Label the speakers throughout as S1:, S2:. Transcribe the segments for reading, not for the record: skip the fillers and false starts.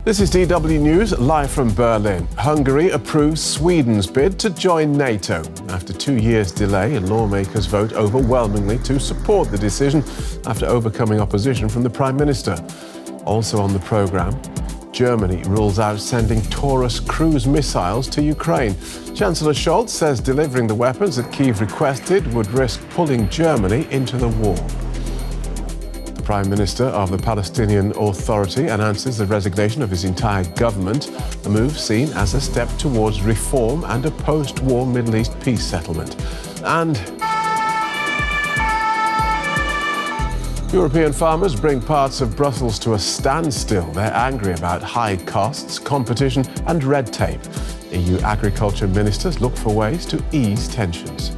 S1: This is DW News, live from Berlin. Hungary approves Sweden's bid to join NATO. After 2 years' delay, lawmakers vote overwhelmingly to support the decision after overcoming opposition from the Prime Minister. Also on the programme, Germany rules out sending Taurus cruise missiles to Ukraine. Chancellor Scholz says delivering the weapons that Kyiv requested would risk pulling Germany into the war. The Prime Minister of the Palestinian Authority announces the resignation of his entire government, a move seen as a step towards reform and a post-war Middle East peace settlement. And European farmers bring parts of Brussels to a standstill. They're angry about high costs, competition and red tape. EU agriculture ministers look for ways to ease tensions.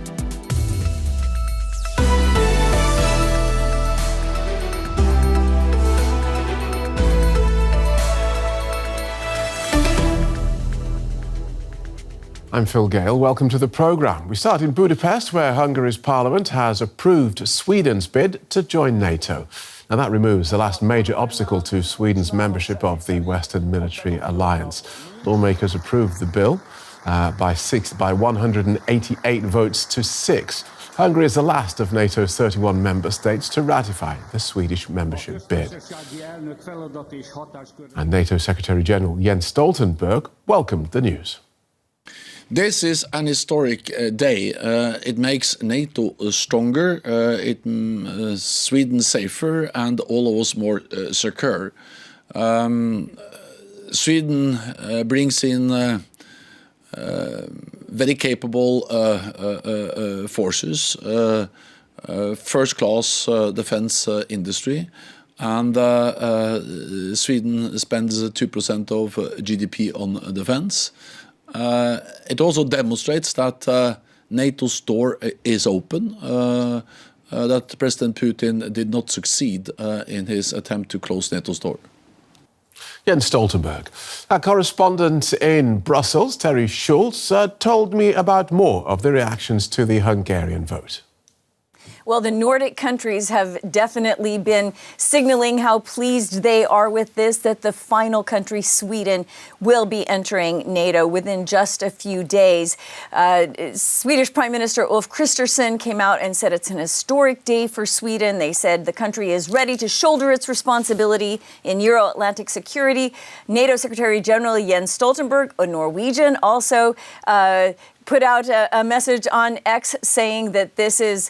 S1: I'm Phil Gale. Welcome to the programme. We start in Budapest, where Hungary's parliament has approved Sweden's bid to join NATO. Now, that removes the last major obstacle to Sweden's membership of the Western Military Alliance. Lawmakers approved the bill by 188 votes to 6. Hungary is the last of NATO's 31 member states to ratify the Swedish membership bid. And NATO Secretary-General Jens Stoltenberg welcomed the news.
S2: This is an historic day. It makes NATO stronger, Sweden safer, and all of us more secure. Sweden brings in very capable forces, first-class defense industry, and Sweden spends 2% of GDP on defense. It also demonstrates that NATO's door is open, that President Putin did not succeed in his attempt to close NATO's door.
S1: Jens Stoltenberg. Our correspondent in Brussels, Terry Schultz, told me about more of the reactions to the Hungarian vote.
S3: Well, the Nordic countries have definitely been signaling how pleased they are with this, that the final country, Sweden, will be entering NATO within just a few days. Swedish Prime Minister Ulf Kristersson came out and said it's an historic day for Sweden. They said the country is ready to shoulder its responsibility in Euro-Atlantic security. NATO Secretary General Jens Stoltenberg, a Norwegian, also put out a message on X saying that this is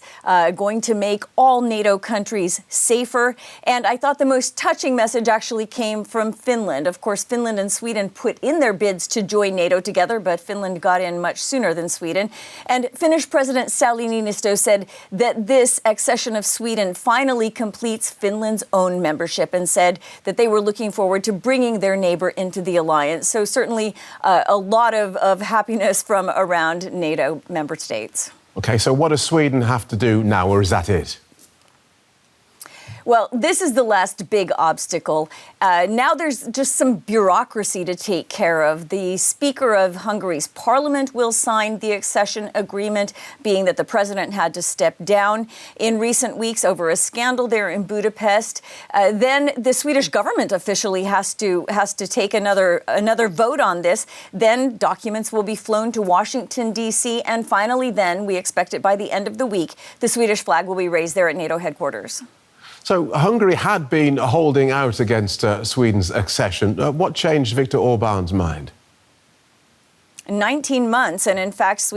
S3: going to make all NATO countries safer. And I thought the most touching message actually came from Finland. Of course, Finland and Sweden put in their bids to join NATO together, but Finland got in much sooner than Sweden. And Finnish President Sauli Niinistö said that this accession of Sweden finally completes Finland's own membership, and said that they were looking forward to bringing their neighbor into the alliance. So certainly a lot of happiness from around NATO member states.
S1: OK, so what does Sweden have to do now, or is that it?
S3: Well, this is the last big obstacle. Now there's just some bureaucracy to take care of. The Speaker of Hungary's parliament will sign the accession agreement, being that the president had to step down in recent weeks over a scandal there in Budapest. Then the Swedish government officially has to take another vote on this. Then documents will be flown to Washington, D.C. And finally, then, we expect it by the end of the week, the Swedish flag will be raised there at NATO headquarters.
S1: So Hungary had been holding out against Sweden's accession. What changed Viktor Orban's mind?
S3: 19 months, and in fact,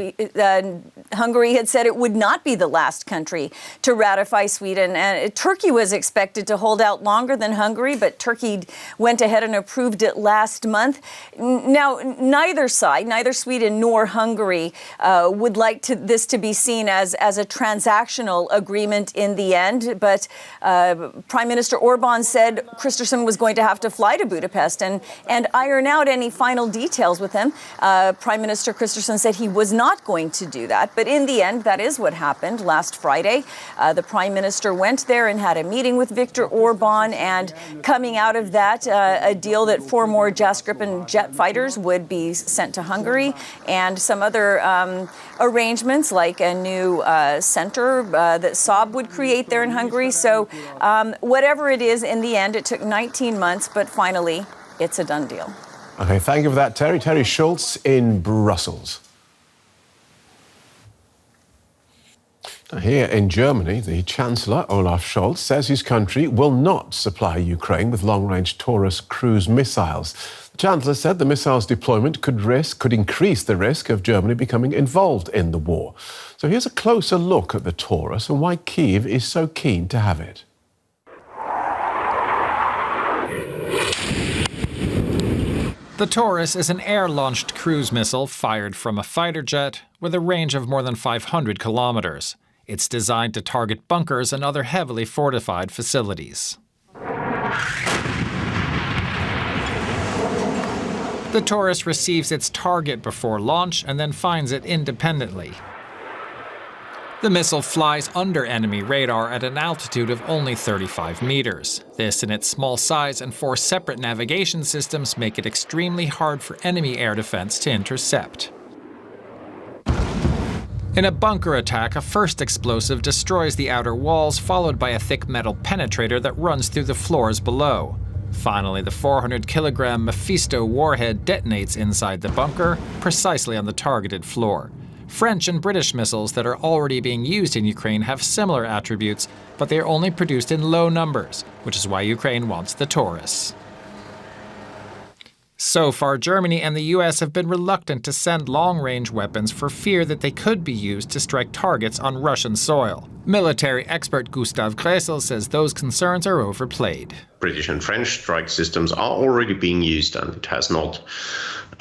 S3: Hungary had said it would not be the last country to ratify Sweden. And Turkey was expected to hold out longer than Hungary, but Turkey went ahead and approved it last month. Now, neither side, neither Sweden nor Hungary, would like this to be seen as a transactional agreement in the end. But Prime Minister Orban said Kristersson was going to have to fly to Budapest and iron out any final details with him. Prime Minister Kristersson said he was not going to do that. But in the end, that is what happened last Friday. The Prime Minister went there and had a meeting with Viktor Orban. And coming out of that, a deal that 4 more Jas Gripen jet fighters would be sent to Hungary, and some other arrangements like a new center that Saab would create there in Hungary. So whatever it is, in the end, it took 19 months, but finally it's a done deal.
S1: OK, thank you for that, Terry. Terry Scholz in Brussels. Here in Germany, the Chancellor, Olaf Scholz, says his country will not supply Ukraine with long-range Taurus cruise missiles. The Chancellor said the missiles' deployment could increase the risk of Germany becoming involved in the war. So here's a closer look at the Taurus and why Kyiv is so keen to have it.
S4: The Taurus is an air-launched cruise missile fired from a fighter jet with a range of more than 500 kilometers. It's designed to target bunkers and other heavily fortified facilities. The Taurus receives its target before launch and then finds it independently. The missile flies under enemy radar at an altitude of only 35 meters. This and its small size and 4 separate navigation systems make it extremely hard for enemy air defense to intercept. In a bunker attack, a first explosive destroys the outer walls, followed by a thick metal penetrator that runs through the floors below. Finally, the 400-kilogram Mephisto warhead detonates inside the bunker, precisely on the targeted floor. French and British missiles that are already being used in Ukraine have similar attributes, but they are only produced in low numbers, which is why Ukraine wants the Taurus. So far, Germany and the US have been reluctant to send long-range weapons for fear that they could be used to strike targets on Russian soil. Military expert Gustav Gressel says those concerns are overplayed.
S5: British and French strike systems are already being used, and it has not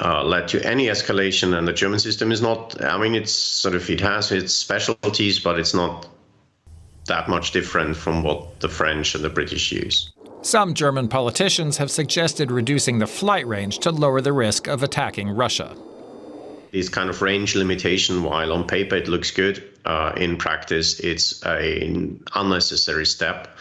S5: led to any escalation. And the German system is not, I mean, it has its specialties, but it's not that much different from what the French and the British use.
S4: Some German politicians have suggested reducing the flight range to lower the risk of attacking Russia.
S5: This kind of range limitation, while on paper it looks good, in practice it's an unnecessary step.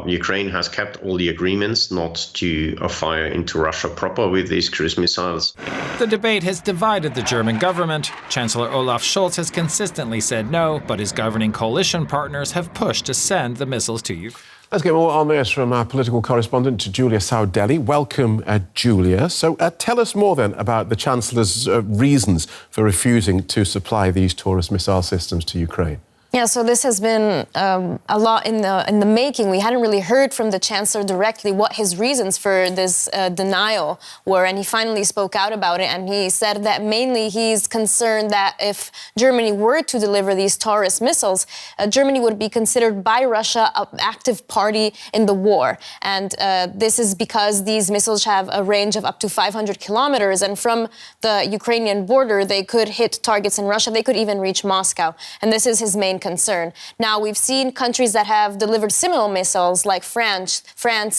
S5: Ukraine has kept all the agreements not to fire into Russia proper with these cruise missiles.
S4: The debate has divided the German government. Chancellor Olaf Scholz has consistently said no, but his governing coalition partners have pushed to send the missiles to Ukraine.
S1: Let's get more on this from our political correspondent, Julia Saudelli. Welcome, Julia. So tell us more then about the Chancellor's reasons for refusing to supply these Taurus missile systems to Ukraine.
S6: Yeah, so this has been a lot in the making. We hadn't really heard from the Chancellor directly what his reasons for this denial were, and he finally spoke out about it, and he said that mainly he's concerned that if Germany were to deliver these Taurus missiles, Germany would be considered by Russia an active party in the war. And this is because these missiles have a range of up to 500 kilometers, and from the Ukrainian border, they could hit targets in Russia. They could even reach Moscow, and this is his main concern. Now, we've seen countries that have delivered similar missiles, like France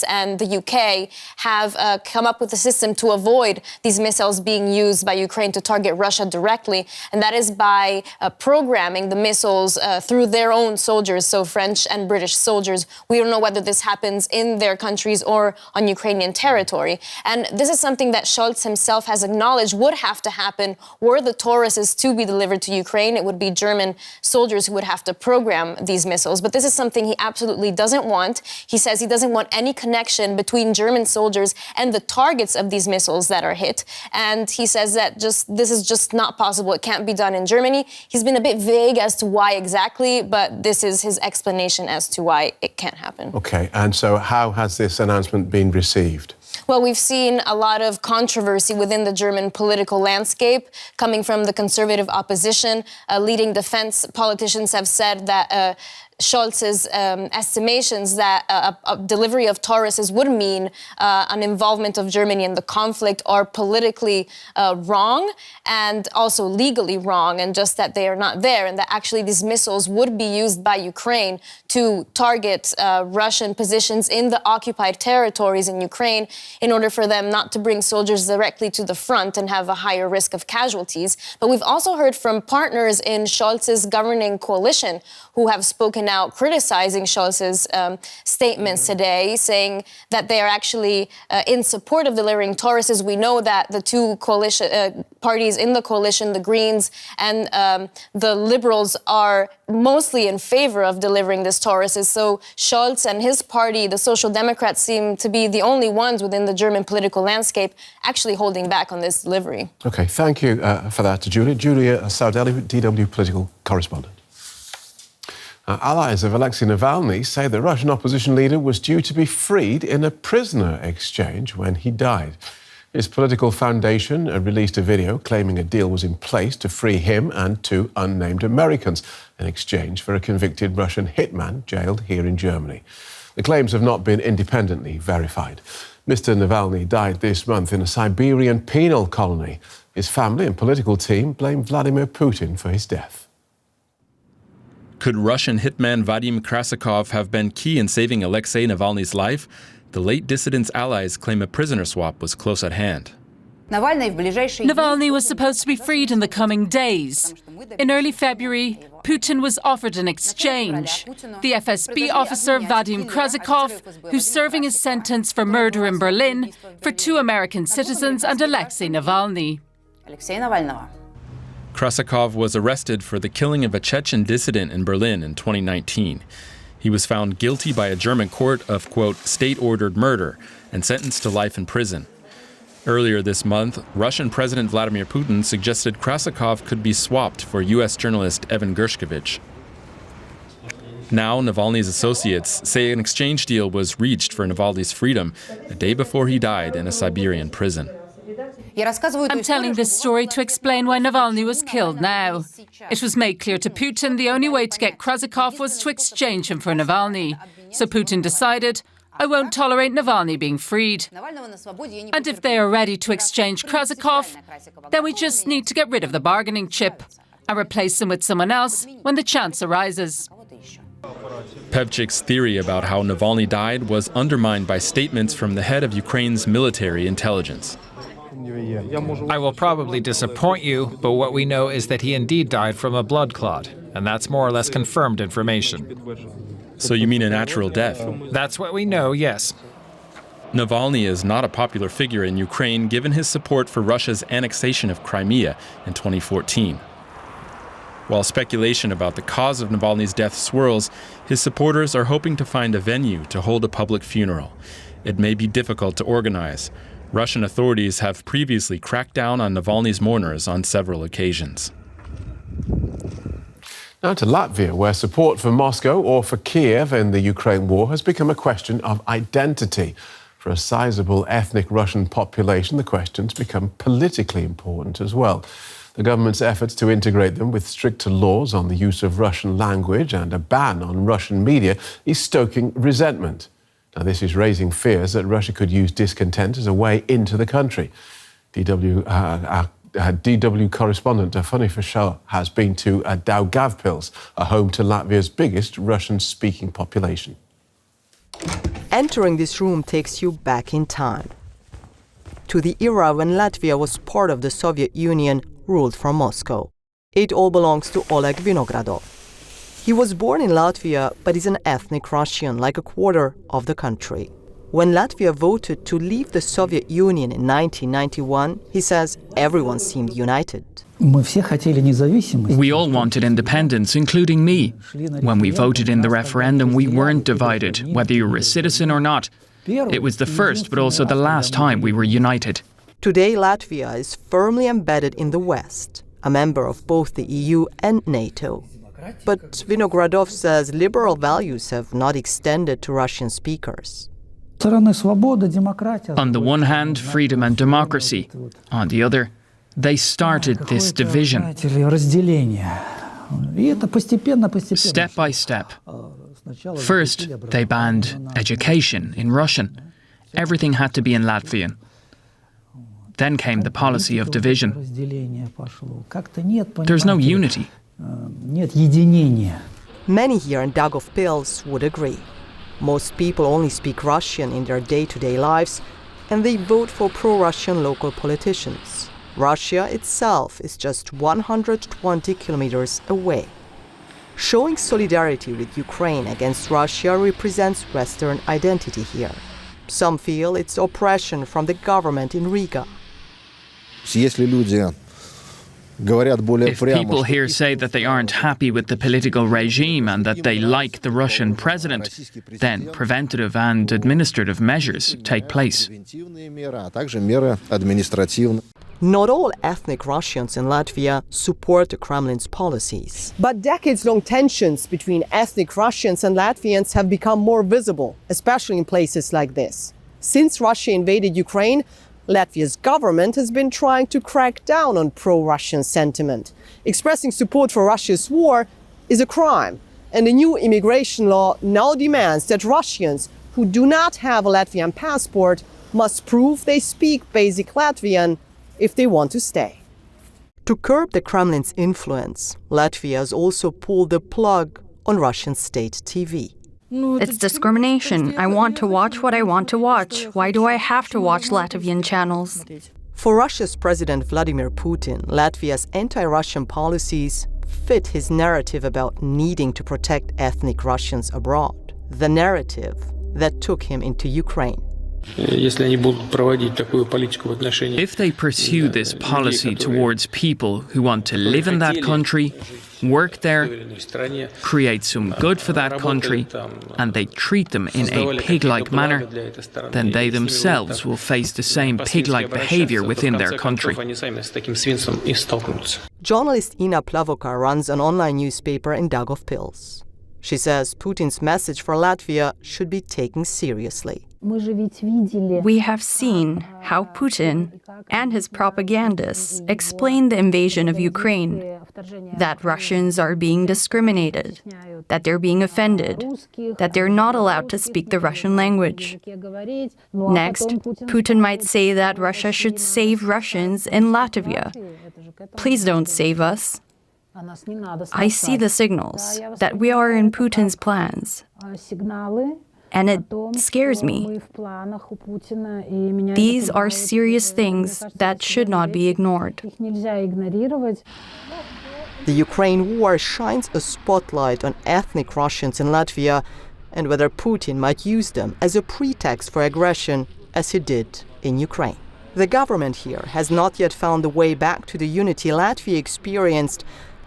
S6: and the UK, have come up with a system to avoid these missiles being used by Ukraine to target Russia directly, and that is by programming the missiles through their own soldiers, so French and British soldiers. We don't know whether this happens in their countries or on Ukrainian territory. And this is something that Scholz himself has acknowledged would have to happen were the Tauruses to be delivered to Ukraine. It would be German soldiers who would have to program these missiles. But this is something he absolutely doesn't want. He says he doesn't want any connection between German soldiers and the targets of these missiles that are hit. And he says that this is just not possible. It can't be done in Germany. He's been a bit vague as to why exactly, but this is his explanation as to why it can't happen. OK,
S1: and so how has this announcement been received?
S6: Well, we've seen a lot of controversy within the German political landscape coming from the conservative opposition. Leading defense politicians have said that Scholz's estimations that a delivery of Tauruses would mean an involvement of Germany in the conflict are politically wrong and also legally wrong, and just that they are not there, and that actually these missiles would be used by Ukraine to target Russian positions in the occupied territories in Ukraine in order for them not to bring soldiers directly to the front and have a higher risk of casualties. But we've also heard from partners in Scholz's governing coalition who have spoken been out criticizing Scholz's statements today, saying that they are actually in support of delivering Tauruses. We know that the two coalition parties in the coalition, the Greens and the Liberals, are mostly in favor of delivering this Tauruses. So Scholz and his party, the Social Democrats, seem to be the only ones within the German political landscape actually holding back on this delivery.
S1: OK, thank you for that, Julia. Julia Saudelli, DW political correspondent. Allies of Alexei Navalny say the Russian opposition leader was due to be freed in a prisoner exchange when he died. His political foundation released a video claiming a deal was in place to free him and two unnamed Americans in exchange for a convicted Russian hitman jailed here in Germany. The claims have not been independently verified. Mr. Navalny died this month in a Siberian penal colony. His family and political team blame Vladimir Putin for his death.
S7: Could Russian hitman Vadim Krasikov have been key in saving Alexei Navalny's life? The late dissident's allies claim a prisoner swap was close at hand.
S8: Navalny was supposed to be freed in the coming days. In early February, Putin was offered an exchange. The FSB officer Vadim Krasikov, who's serving his sentence for murder in Berlin, for two American citizens and Alexei Navalny.
S7: Krasikov was arrested for the killing of a Chechen dissident in Berlin in 2019. He was found guilty by a German court of, quote, state-ordered murder and sentenced to life in prison. Earlier this month, Russian President Vladimir Putin suggested Krasikov could be swapped for U.S. journalist Evan Gershkovich. Now, Navalny's associates say an exchange deal was reached for Navalny's freedom a day before he died in a Siberian prison.
S8: I'm telling this story to explain why Navalny was killed now. It was made clear to Putin the only way to get Krasikov was to exchange him for Navalny. So Putin decided, I won't tolerate Navalny being freed. And if they are ready to exchange Krasikov, then we just need to get rid of the bargaining chip and replace him with someone else when the chance arises.
S7: Pevchik's theory about how Navalny died was undermined by statements from the head of Ukraine's military intelligence.
S4: I will probably disappoint you, but what we know is that he indeed died from a blood clot, and that's more or less confirmed information.
S7: So you mean a natural death?
S4: That's what we know, yes.
S7: Navalny is not a popular figure in Ukraine given his support for Russia's annexation of Crimea in 2014. While speculation about the cause of Navalny's death swirls, his supporters are hoping to find a venue to hold a public funeral. It may be difficult to organize. Russian authorities have previously cracked down on Navalny's mourners on several occasions.
S1: Now to Latvia, where support for Moscow or for Kyiv in the Ukraine war has become a question of identity. For a sizable ethnic Russian population, the question's become politically important as well. The government's efforts to integrate them with stricter laws on the use of Russian language and a ban on Russian media is stoking resentment. Now, this is raising fears that Russia could use discontent as a way into the country. DW correspondent Funny Fischer has been to Daugavpils, a home to Latvia's biggest Russian-speaking population.
S9: Entering this room takes you back in time, to the era when Latvia was part of the Soviet Union, ruled from Moscow. It all belongs to Oleg Vinogradov. He was born in Latvia, but is an ethnic Russian, like a quarter of the country. When Latvia voted to leave the Soviet Union in 1991, he says everyone seemed united.
S10: We all wanted independence, including me. When we voted in the referendum, we weren't divided, whether you were a citizen or not. It was the first, but also the last time we were united.
S9: Today, Latvia is firmly embedded in the West, a member of both the EU and NATO. But Vinogradov says liberal values have not extended to Russian speakers.
S10: On the one hand, freedom and democracy. On the other, they started this division. Step by step. First, they banned education in Russian. Everything had to be in Latvian. Then came the policy of division. There's no unity.
S9: Many here in Daugavpils would agree. Most people only speak Russian in their day-to-day lives, and they vote for pro-Russian local politicians. Russia itself is just 120 kilometers away. Showing solidarity with Ukraine against Russia represents Western identity here. Some feel it's oppression from the government in Riga.
S10: If people here say that they aren't happy with the political regime and that they like the Russian president, then preventative and administrative measures take place.
S9: Not all ethnic Russians in Latvia support the Kremlin's policies. But decades-long tensions between ethnic Russians and Latvians have become more visible, especially in places like this. Since Russia invaded Ukraine, Latvia's government has been trying to crack down on pro-Russian sentiment. Expressing support for Russia's war is a crime, and the new immigration law now demands that Russians who do not have a Latvian passport must prove they speak basic Latvian if they want to stay. To curb the Kremlin's influence, Latvia has also pulled the plug on Russian state TV.
S11: It's discrimination. I want to watch what I want to watch. Why do I have to watch Latvian channels?
S9: For Russia's President Vladimir Putin, Latvia's anti-Russian policies fit his narrative about needing to protect ethnic Russians abroad, the narrative that took him into Ukraine.
S10: If they pursue this policy towards people who want to live in that country, work there, create some good for that country, and they treat them in a pig-like manner, then they themselves will face the same pig-like behavior within their country.
S9: Journalist Ina Plavoka runs an online newspaper in Daugavpils. She says Putin's message for Latvia should be taken seriously.
S11: We have seen how Putin and his propagandists explain the invasion of Ukraine, that Russians are being discriminated, that they're being offended, that they're not allowed to speak the Russian language. Next, Putin might say that Russia should save Russians in Latvia. Please don't save us. I see the signals that we are in Putin's plans, and it scares me. These are serious things that should not be ignored.
S9: The Ukraine war shines a spotlight on ethnic Russians in Latvia and whether Putin might use them as a pretext for aggression, as he did in Ukraine. The government here has not yet found the way back to the unity Latvia experienced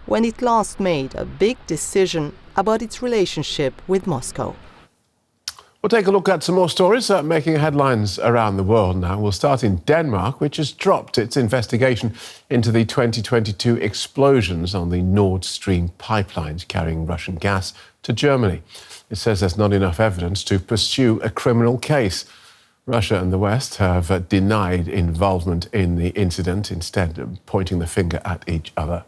S9: when it last made a big decision about its relationship with Moscow.
S1: We'll take a look at some more stories making headlines around the world now. We'll start in Denmark, which has dropped its investigation into the 2022 explosions on the Nord Stream pipelines carrying Russian gas to Germany. It says there's not enough evidence to pursue a criminal case. Russia and the West have denied involvement in the incident, instead of pointing the finger at each other.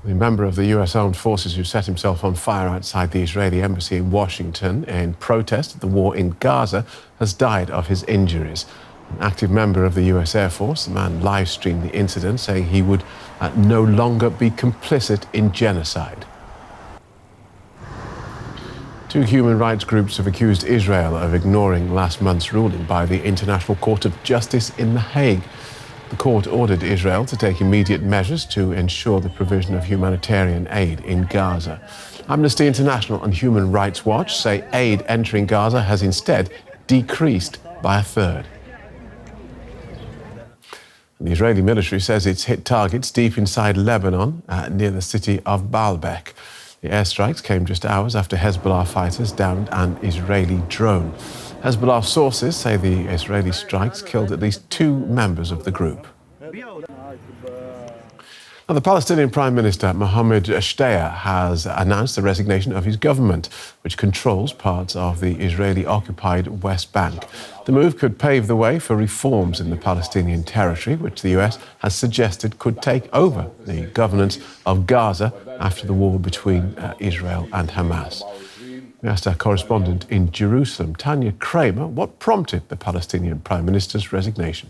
S1: The member of the US Armed Forces who set himself on fire outside the Israeli embassy in Washington in protest at the war in Gaza has died of his injuries. An active member of the US Air Force, the man live-streamed the incident, saying he would no longer be complicit in genocide. Two human rights groups have accused Israel of ignoring last month's ruling by the International Court of Justice in The Hague. The court ordered Israel to take immediate measures to ensure the provision of humanitarian aid in Gaza. Amnesty International and Human Rights Watch say aid entering Gaza has instead decreased by a third. The Israeli military says it's hit targets deep inside Lebanon, near the city of Baalbek. The airstrikes came just hours after Hezbollah fighters downed an Israeli drone. Hezbollah sources say the Israeli strikes killed at least 2 members of the group. Now, the Palestinian Prime Minister Mohammed Shtayyeh has announced the resignation of his government, which controls parts of the Israeli-occupied West Bank. The move could pave the way for reforms in the Palestinian territory, which the US has suggested could take over the governance of Gaza after the war between Israel and Hamas. We asked our correspondent in Jerusalem, Tanya Kramer, what prompted the Palestinian Prime Minister's resignation.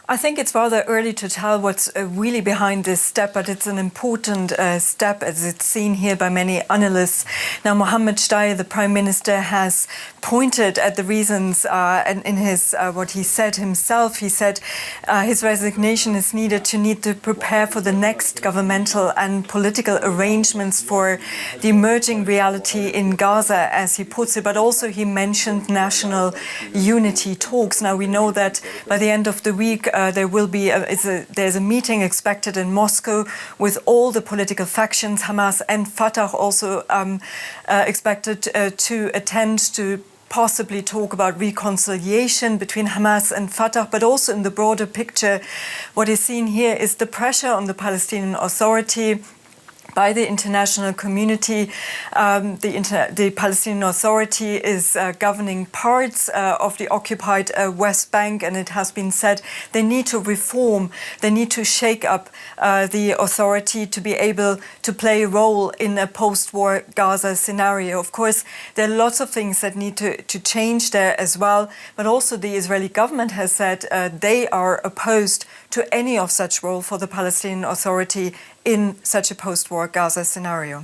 S12: I think it's rather early to tell what's really behind this step, but it's an important step, as it's seen here by many analysts. Now, Mohammed Shtayyeh, the Prime Minister, has pointed at the reasons, and in his what he said himself. He said his resignation is needed to prepare for the next governmental and political arrangements for the emerging reality in Gaza, as he puts it. But also he mentioned national unity talks. Now, we know that by the end of the week, there will be there's a meeting expected in Moscow with all the political factions, Hamas and Fatah also expected to attend to possibly talk about reconciliation between Hamas and Fatah, but also in the broader picture, what is seen here is the pressure on the Palestinian Authority by the international community. The Palestinian Authority is governing parts of the occupied West Bank, and it has been said they need to reform, they need to shake up the authority to be able to play a role in a post-war Gaza scenario. Of course, there are lots of things that need to change there as well, but also the Israeli government has said they are opposed to any of such role for the Palestinian Authority in such a post-war Gaza scenario.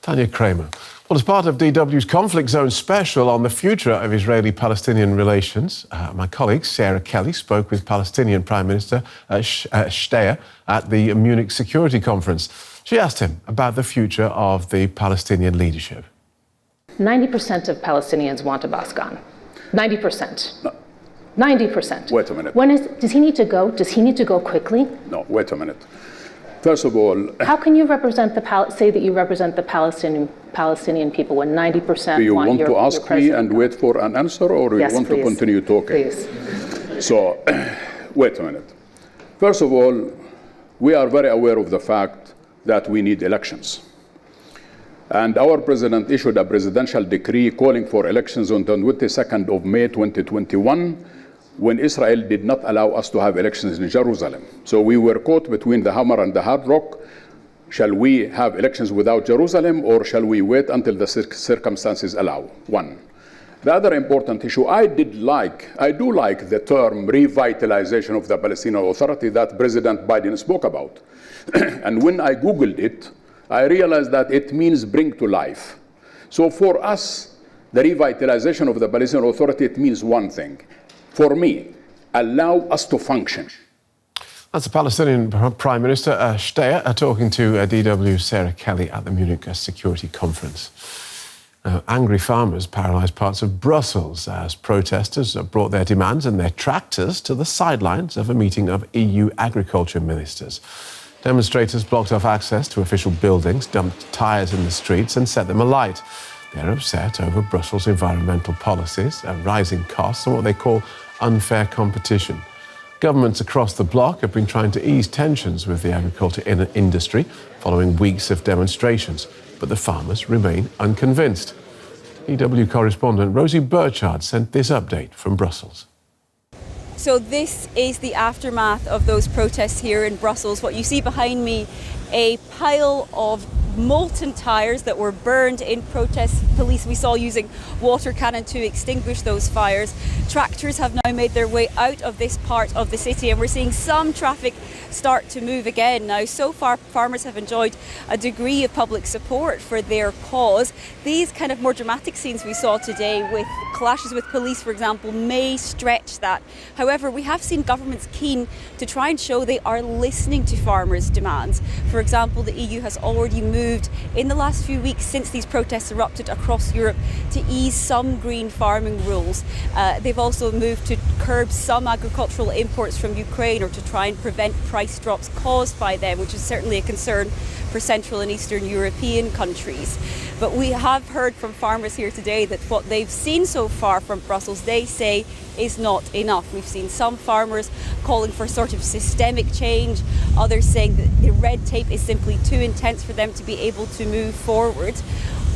S1: Tanya Kramer. Well, as part of DW's Conflict Zone special on the future of Israeli-Palestinian relations, my colleague Sarah Kelly spoke with Palestinian Prime Minister Shtayyeh at the Munich Security Conference. She asked him about the future of the Palestinian leadership.
S13: 90% of Palestinians want Abbas gone. 90%.
S14: No.
S13: 90%.
S14: Wait a minute.
S13: Does he need to go? Does he need to go quickly?
S14: No, wait a minute. First of all,
S13: how can you represent say that you represent the Palestinian people when 90%
S14: do you want
S13: your
S14: to ask me and wait for an answer, or do
S13: yes,
S14: you want
S13: please.
S14: to continue talking?
S13: Please.
S14: So, wait a minute. First of all, we are very aware of the fact that we need elections. And our president issued a presidential decree calling for elections on the 22nd of May 2021, when Israel did not allow us to have elections in Jerusalem. So we were caught between the hammer and the hard rock. Shall we have elections without Jerusalem, or shall we wait until the circumstances allow? One. The other important issue, I do like the term revitalization of the Palestinian Authority that President Biden spoke about. And when I Googled it, I realized that it means bring to life. So for us, the revitalization of the Palestinian Authority, it means one thing. For me, allow us to function.
S1: That's the Palestinian Prime Minister Shtayyeh talking to DW's Sarah Kelly at the Munich Security Conference. Angry farmers paralysed parts of Brussels as protesters brought their demands and their tractors to the sidelines of a meeting of EU agriculture ministers. Demonstrators blocked off access to official buildings, dumped tyres in the streets and set them alight. They're upset over Brussels' environmental policies, rising costs and what they call unfair competition. Governments across the bloc have been trying to ease tensions with the agriculture industry following weeks of demonstrations, but the farmers remain unconvinced. DW correspondent Rosie Burchard sent this update from Brussels.
S15: So this is the aftermath of those protests here in Brussels. What you see behind me, a pile of molten tyres that were burned in protest. Police we saw using water cannon to extinguish those fires. Tractors have now made their way out of this part of the city, and we're seeing some traffic start to move again. Now, so far, farmers have enjoyed a degree of public support for their cause. These kind of more dramatic scenes we saw today with clashes with police, for example, may stretch that. However, we have seen governments keen to try and show they are listening to farmers' demands. For example, the EU has already moved in the last few weeks since these protests erupted across Europe to ease some green farming rules. They've also moved to curb some agricultural imports from Ukraine, or to try and prevent price drops caused by them, which is certainly a concern for Central and Eastern European countries. But we have heard from farmers here today that what they've seen so far from Brussels, they say, is not enough. We've seen some farmers calling for sort of systemic change, others saying that the red tape is simply too intense for them to be able to move forward.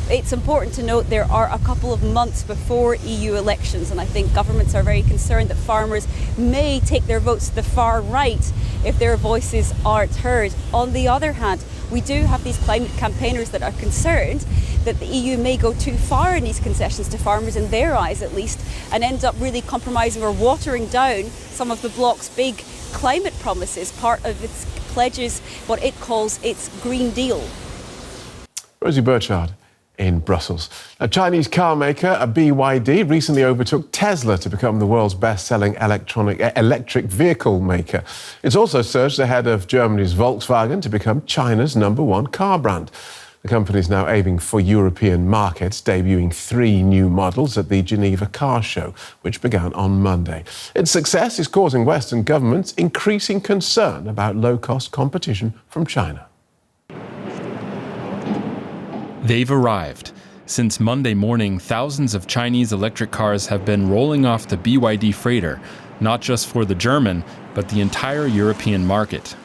S15: It's important to note there are a couple of months before EU elections, and I think governments are very concerned that farmers may take their votes to the far right if their voices aren't heard. On the other hand, we do have these climate campaigners that are concerned that the EU may go too far in these concessions to farmers, in their eyes at least, and end up really compromising or watering down some of the bloc's big climate promises, part of its pledges, what it calls its Green Deal.
S1: Rosie Burchard in Brussels. A Chinese car maker, a BYD, recently overtook Tesla to become the world's best-selling electric vehicle maker. It's also surged ahead of Germany's Volkswagen to become China's #1 car brand. The company is now aiming for European markets, debuting 3 new models at the Geneva Car Show, which began on Monday. Its success is causing Western governments increasing concern about low-cost competition from China.
S7: They've arrived. Since Monday morning, thousands of Chinese electric cars have been rolling off the BYD freighter, not just for the German, but the entire European market.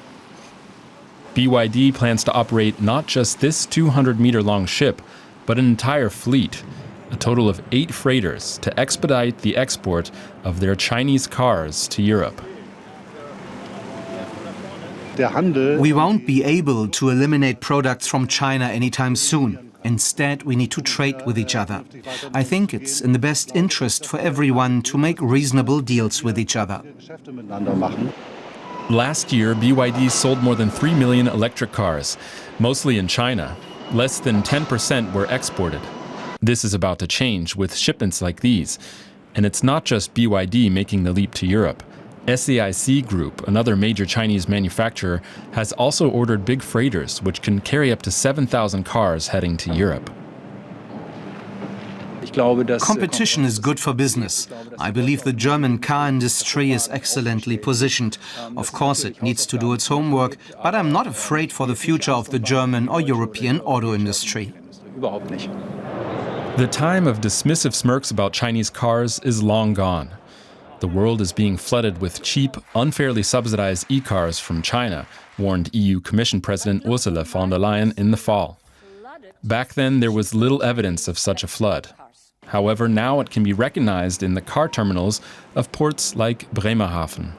S7: BYD plans to operate not just this 200-meter-long ship, but an entire fleet, a total of 8 freighters, to expedite the export of their Chinese cars to Europe.
S16: We won't be able to eliminate products from China anytime soon. Instead, we need to trade with each other. I think it's in the best interest for everyone to make reasonable deals with each other.
S7: Last year, BYD sold more than 3 million electric cars, mostly in China. Less than 10% were exported. This is about to change with shipments like these. And it's not just BYD making the leap to Europe. SAIC Group, another major Chinese manufacturer, has also ordered big freighters, which can carry up to 7,000 cars heading to Europe.
S16: Competition is good for business. I believe the German car industry is excellently positioned. Of course, it needs to do its homework, but I'm not afraid for the future of the German or European auto industry.
S7: The time of dismissive smirks about Chinese cars is long gone. The world is being flooded with cheap, unfairly subsidized e-cars from China, warned EU Commission President Ursula von der Leyen in the fall. Back then, there was little evidence of such a flood. However, now it can be recognized in the car terminals of ports like Bremerhaven.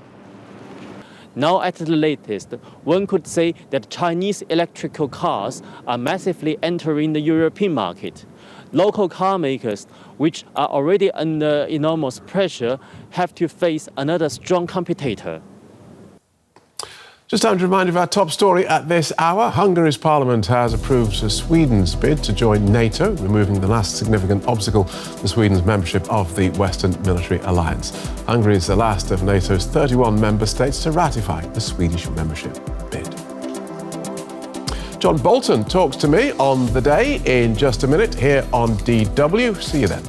S17: Now at the latest, one could say that Chinese electrical cars are massively entering the European market. Local car makers, which are already under enormous pressure, have to face another strong competitor.
S1: Just time to remind you of our top story at this hour. Hungary's parliament has approved Sweden's bid to join NATO, removing the last significant obstacle to Sweden's membership of the Western Military Alliance. Hungary is the last of NATO's 31 member states to ratify the Swedish membership bid. John Bolton talks to me on the day in just a minute here on DW. See you then.